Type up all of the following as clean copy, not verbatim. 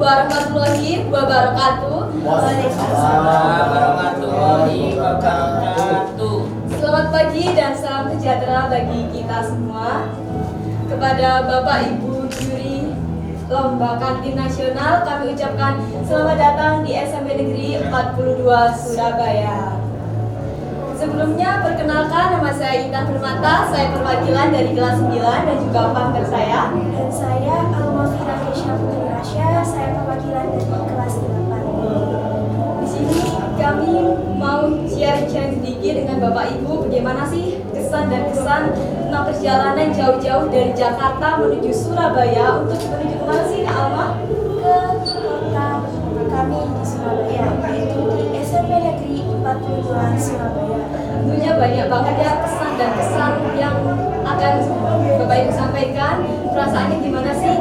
warahmatullahi wabarakatuh. Waalaikumsalam warahmatullahi wabarakatuh. Selamat pagi dan salam sejahtera bagi kita semua. Kepada Bapak Ibu juri Lomba Kantin Nasional, kami ucapkan selamat datang di SMP Negeri 42 Surabaya. Sebelumnya, perkenalkan, nama saya Intan Permata, saya perwakilan dari kelas 9 dan juga partner saya. Dan saya Almafira Kesha Putri Rasya, saya perwakilan dari kelas 8. Di sini kami mau sharing sedikit dengan Bapak Ibu bagaimana sih kesan dan kesan tentang perjalanan jauh-jauh dari Jakarta menuju Surabaya untuk menuju kemana sih Kak Alma? Ke kota kami di Surabaya, yaitu di SMP Negeri 42 Surabaya. Tentunya banyak banget ya kesan dan kesan yang akan Bapak Ibu sampaikan. Perasaannya gimana sih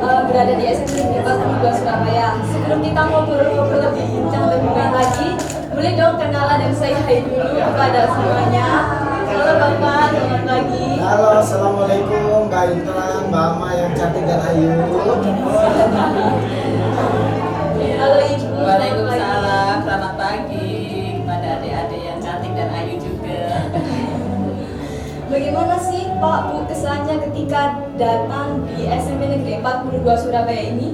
berada di SMP Negeri 42 Surabaya? Sebelum kita ngobrol-ngobrol lebih bincang lebih banyak lagi, boleh dong kenalan dan say hi dulu kepada semuanya. Halo Bapak, selamat pagi. Halo, assalamualaikum Mbak Intan, Mbak Ama yang cantik dan ayu. Halo Ibu. Waalaikumsalam, selamat pagi kepada adik-adik yang cantik dan ayu juga. Bagaimana sih Pak Bu kesannya ketika datang di SMP Negeri 42 Surabaya ini?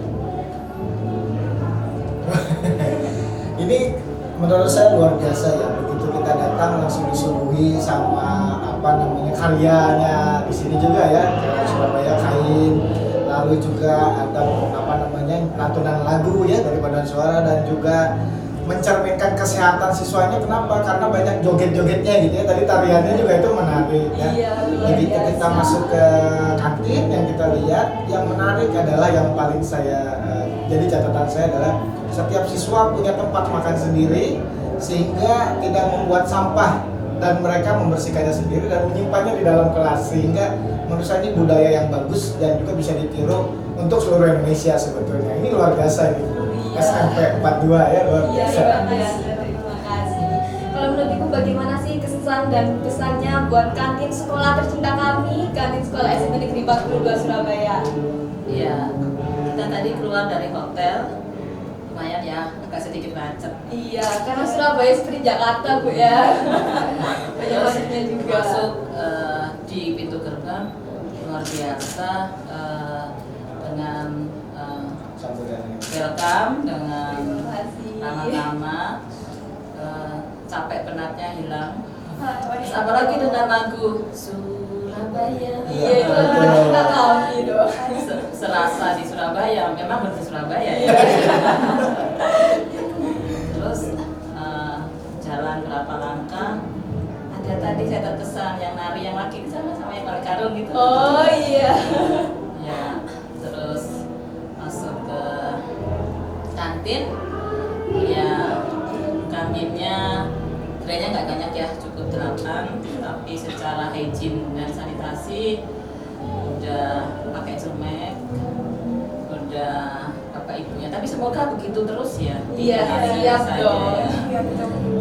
Ini menurut saya luar biasa ya. Begitu kita datang langsung disuguhi sama karyanya di sini juga ya, kayak Surabaya Kain. Lalu juga ada lantunan lagu ya dari paduan suara dan juga mencerminkan kesehatan siswanya. Kenapa? Karena banyak joget-jogetnya gitu ya. Tadi tariannya juga itu menarik ya. Iya, luar Begitu biasa. kita masuk ke kantin, yang kita lihat yang menarik adalah yang paling jadi catatan saya adalah setiap siswa punya tempat makan sendiri sehingga tidak membuat sampah dan mereka membersihkannya sendiri dan menyimpannya di dalam kelas, sehingga menurut saya ini budaya yang bagus dan juga bisa ditiru untuk seluruh Indonesia sebetulnya. Ini luar biasa ini. Iya. SMP 42 ya, luar Iya, biasa. luar biasa. Terima kasih. Kalau menurut Ibu bagaimana sih kesan dan kesannya buat kantin sekolah tercinta kami, kantin sekolah SMP Negeri 42 Surabaya? Iya, kita tadi keluar dari hotel, lumayan ya, agak sedikit macet. Iya, karena Surabaya seperti Jakarta Bu ya. Banyak macetnya juga. Masuk di pintu gerbang luar biasa dengan Sambutannya. welcome, dengan Terima kasih. ramah-ramah, capek penatnya hilang. Terus Iya, apalagi dengan lagu Surabaya. Iya, itu lagu tercinta kami dong. Serasa di Surabaya, memang benar Surabaya ya. Terus jalan berapa langkah, ada tadi saya terkesan yang nari yang laki di sana sama yang pakai karung gitu. Oh iya. Ya, terus masuk ke kantin, ya kantinnya gerainya nggak banyak ya, cukup 8, tapi secara hygiene dan sanitasi udah pakai cermek, udah bapak ibunya, tapi semoga begitu terus ya. Iya, Tiga hari siap saja dong. ya.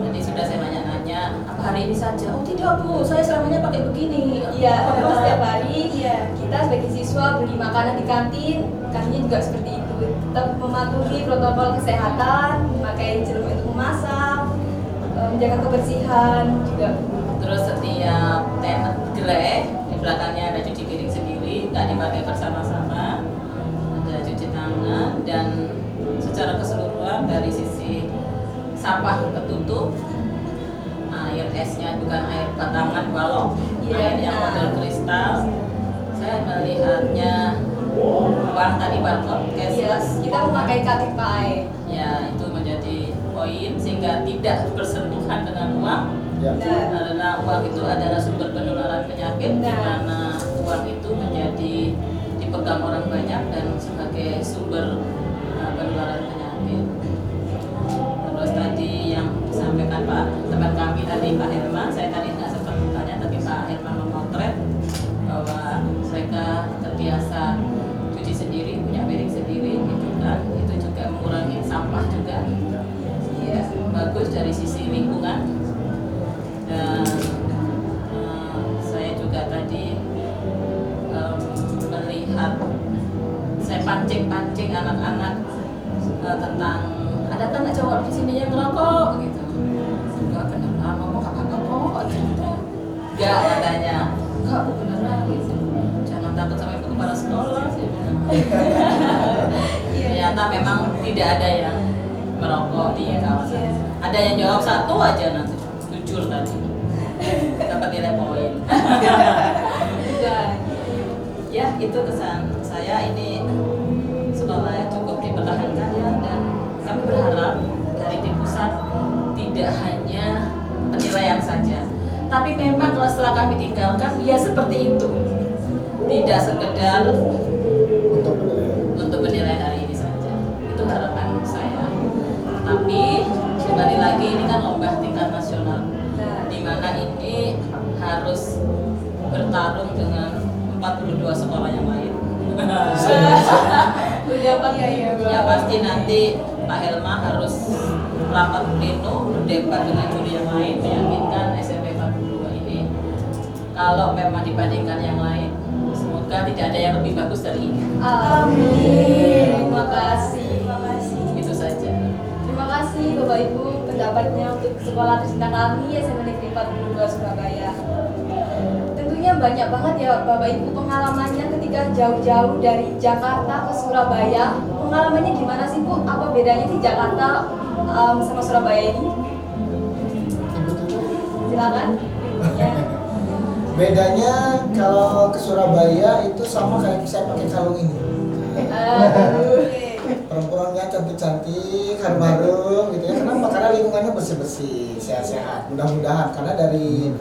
Tadi sudah saya nanya-nanya, apa hari ini saja? Oh tidak Bu, saya selamanya pakai begini. Iya, memang setiap hari Iya. kita sebagai siswa beli makanan di kantin, kantinnya juga seperti itu. Tetap mematuhi protokol kesehatan, memakai jeruk untuk memasak, menjaga kebersihan juga. Terus setiap gerai di belakangnya ada cuci piring sendiri, nggak dipakai bersama-sama, ada cuci tangan, dan secara keseluruhan dari sisi sampah tertutup, air esnya bukan air batangan balok, Iya, air yang benar. botol kristal. Saya melihatnya uang tadi barcode Iya, cashless, kita memakai KTP. ya itu menjadi poin sehingga tidak bersentuhan dengan uang. Ya. Nah, Karena uang itu adalah sumber penularan penyakit, di Nah. mana uang itu menjadi dipegang orang banyak dan sebagai sumber penularan penyakit. Terus tadi yang disampaikan Pak teman kami tadi, Pak Herman, saya tadi nggak sempat bertanya, tapi Pak Herman memotret bahwa mereka terbiasa cuci sendiri, punya piring sendiri, gitu kan. Itu juga mengurangi sampah juga. iya. Bagus dari sisi lingkungan. Dan saya juga tadi melihat, saya pancing-pancing anak-anak tentang ada kan cowok di sini yang ngerokok gitu. Enggak beneran ngomong apa-apa kok gitu. Enggak katanya. Enggak beneran gitu. Jangan takut sampai ke kepala sekolah sih. Ternyata memang tidak ada yang merokok di kawasan. Ada yang jawab satu aja nanti jujur tadi dapat nilai poin. Ya itu kesan saya, ini sekolah yang cukup dipertahankan ya, dan kami berharap dari tim pusat tidak hanya penilaian saja, tapi memang kalau setelah kami tinggalkan ya seperti itu, tidak sekedar untuk penilaian hari ini saja. Itu harapan saya. Tapi kembali lagi ini kan lomba tingkat nasional, di mana ini harus bertarung dengan 42 sekolah yang lain. Ya pasti nanti Pak Helma harus rapat pleno berdebat dengan juri yang lain, meyakinkan SMP 42 ini kalau memang dibandingkan yang lain, semoga tidak ada yang lebih bagus dari ini. Amin. Terima kasih. Itu saja. Terima kasih Bapak Ibu pendapatnya untuk sekolah tercinta kami SMP Negeri 42 Surabaya. Tentunya banyak banget ya Bapak Ibu pengalamannya ketika jauh-jauh dari Jakarta ke Surabaya. Pengalamannya gimana sih Bu? Apa bedanya sih Jakarta sama Surabaya ini? Silakan. Ya. Bedanya kalau ke Surabaya itu sama kayak saya pakai kalung ini. Perempuannya cantik-cantik, harum-harum gitu ya. Kenapa? Karena lingkungannya bersih-bersih, sehat-sehat. Mudah-mudahan karena dari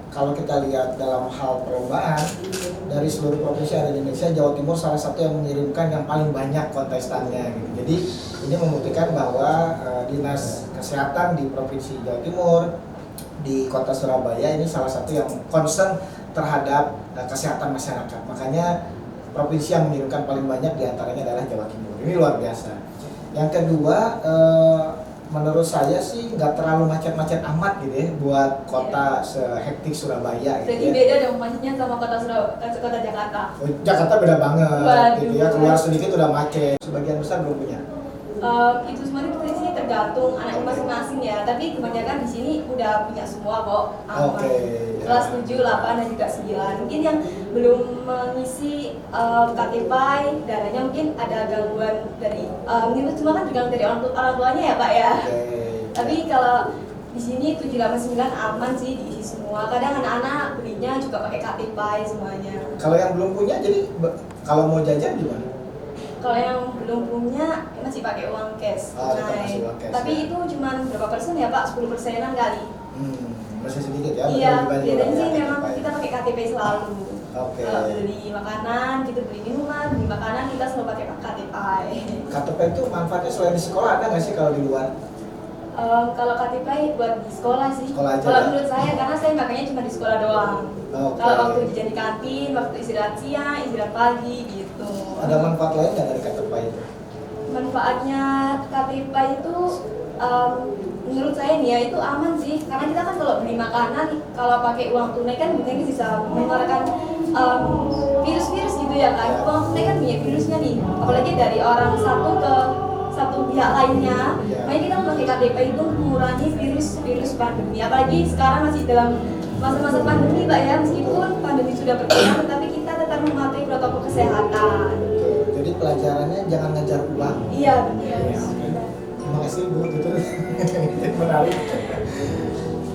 kalau kita lihat dalam hal perlombaan dari seluruh provinsi ada di Indonesia, Jawa Timur salah satu yang mengirimkan yang paling banyak kontestannya gitu. Jadi ini membuktikan bahwa Dinas Kesehatan di Provinsi Jawa Timur di Kota Surabaya ini salah satu yang concern terhadap kesehatan masyarakat. Makanya provinsi yang mengirimkan paling banyak diantaranya adalah Jawa Timur. Ini luar biasa. Yang kedua, menurut saya sih nggak terlalu macet-macet amat gitu ya buat kota sehektik Surabaya gitu. Jadi ya. beda dong macetnya sama kota Jakarta. Oh, Jakarta beda banget. Waduh. Gitu ya. Keluar sedikit udah macet. Sebagian besar belum punya. Itu semuanya sih tergantung anaknya masing-masing ya. Tapi kebanyakan di sini udah punya semua kok. Oke. Kelas 7, 8 dan juga 9. Mungkin yang belum mengisi KTP dananya mungkin ada gangguan dari itu cuma kan juga dari orang tuanya ya Pak ya. Oke. Tapi kalau di sini 7, 8, 9 aman sih diisi semua. Kadang anak-anak belinya juga pakai KTP semuanya. Kalau yang belum punya jadi kalau mau jajan gimana? Kalau yang belum punya masih pakai uang cash. Tetap masih uang cash, Tapi ya. itu cuma berapa persen ya Pak? 10%-an kali. Masih sedikit ya. Iya, dibanding biasanya orang sih yang memang KTP. kita pakai KTP selalu. Oke. Kalau beli makanan, kita beli minuman, beli makanan kita selalu pakai KTP. KTP itu manfaatnya selain di sekolah ada nggak sih kalau di luar? Kalau KTP buat di sekolah sih. Sekolah aja Kalau ya? menurut saya karena saya makanya cuma di sekolah doang. Oke. Kalau waktu jajan di kantin, waktu istirahat siang, istirahat pagi gitu. Ada manfaat lain nggak dari KTP itu? Manfaatnya KTP itu menurut saya nih ya itu aman sih, karena kita kan kalau beli makanan kalau pakai uang tunai kan mungkin bisa mengeluarkan virus-virus gitu ya kan. Uang tunai kan punya virusnya nih, apalagi dari orang satu ke satu pihak lainnya. Makanya kita pakai KTP itu mengurangi virus pandemi, apalagi sekarang masih dalam masa-masa pandemi Pak ya, meskipun pandemi sudah berkurang tapi kita tetap mematuhi protokol kesehatan. Jadi pelajarannya jangan ngejar uang. Iya benar. Ya, oke. Terima kasih Bu Tutut. Menarik.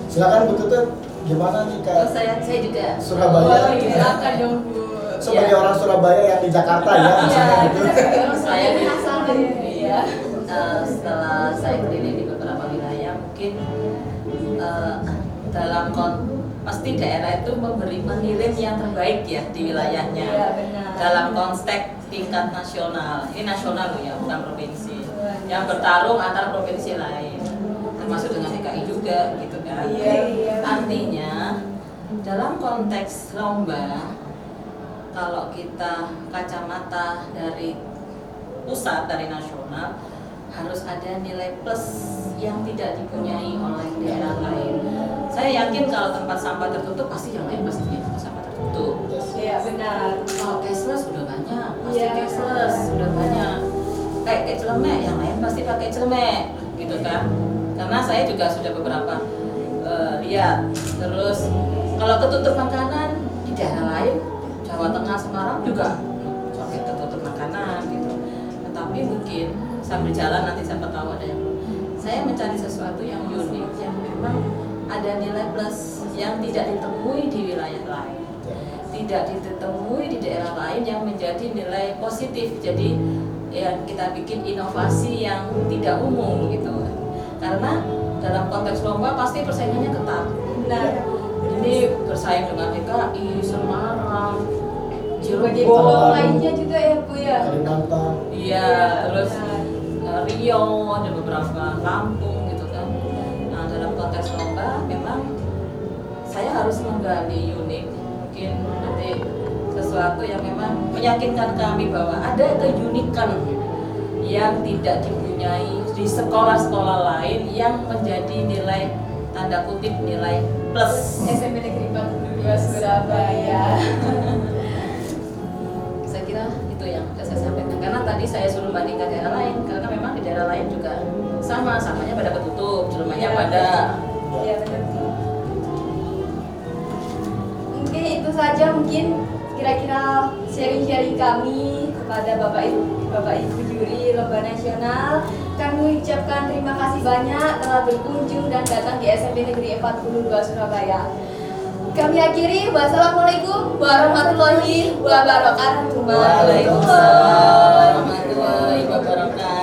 Silakan Bu Tutut, gimana nih Kak? Saya juga Surabaya. Silakan dong Bu. Sebagai orang Surabaya yang di Jakarta ya, misalnya gitu. Saya penasaran ya. Setelah saya keliling di beberapa wilayah, mungkin dalam pasti daerah itu mengirim yang terbaik ya di wilayahnya. Iya, benar. Dalam konteks tingkat nasional, ini nasional loh ya, bukan provinsi. Yang bertarung antar provinsi lain, termasuk dengan DKI juga, gitu kan. Iya. Artinya dalam konteks lomba, kalau kita kacamata dari pusat, dari nasional, harus ada nilai plus yang tidak dipunyai oleh daerah lain. Saya yakin kalau tempat sampah tertutup pasti yang lain pasti punya tempat sampah tertutup. Iya benar. Kalau cashless sudah banyak, pasti Iya. cashless sudah banyak. kayak celemek, yang lain pasti pakai celemek gitu kan. Karena saya juga sudah beberapa lihat. Terus kalau ketutup makanan di daerah lain, Jawa Tengah, Semarang juga pakai ketutup makanan gitu. Tetapi mungkin sambil jalan nanti siapa tahu ada yang saya mencari sesuatu yang unik, yang memang ada nilai plus yang tidak ditemui di wilayah lain, tidak ditemui di daerah lain, yang menjadi nilai positif. Jadi ya kita bikin inovasi yang tidak umum gitu. Karena dalam konteks lomba pasti persaingannya ketat. Nah, Ini bersaing dengan DKI, Semarang, bagi Cirebon, pulau lainnya juga ya Bu ya. Kalimantan. iya, terus Riau, ada beberapa, Lampung gitu kan. Nah dalam konteks lomba memang saya harus menggali unik, mungkin nanti sesuatu yang memang meyakinkan kami bahwa ada keunikan yang tidak dipunyai di sekolah-sekolah lain yang menjadi nilai tanda kutip nilai plus. SMP Negeri 42 Surabaya. Saya kira itu yang sudah saya sampaikan, karena tadi saya suruh bandingkan daerah lain, karena memang di daerah lain juga samanya pada ketutup, celemahnya Iya. pada. Ya benar. Mungkin itu saja, mungkin kira-kira sharing-sharing kami kepada Bapak Ibu juri lomba nasional. Kami ucapkan terima kasih banyak telah berkunjung dan datang di SMP Negeri 42 Surabaya. Kami akhiri, wassalamualaikum warahmatullahi wabarakatuh. Waalaikumsalam warahmatullahi wabarakatuh.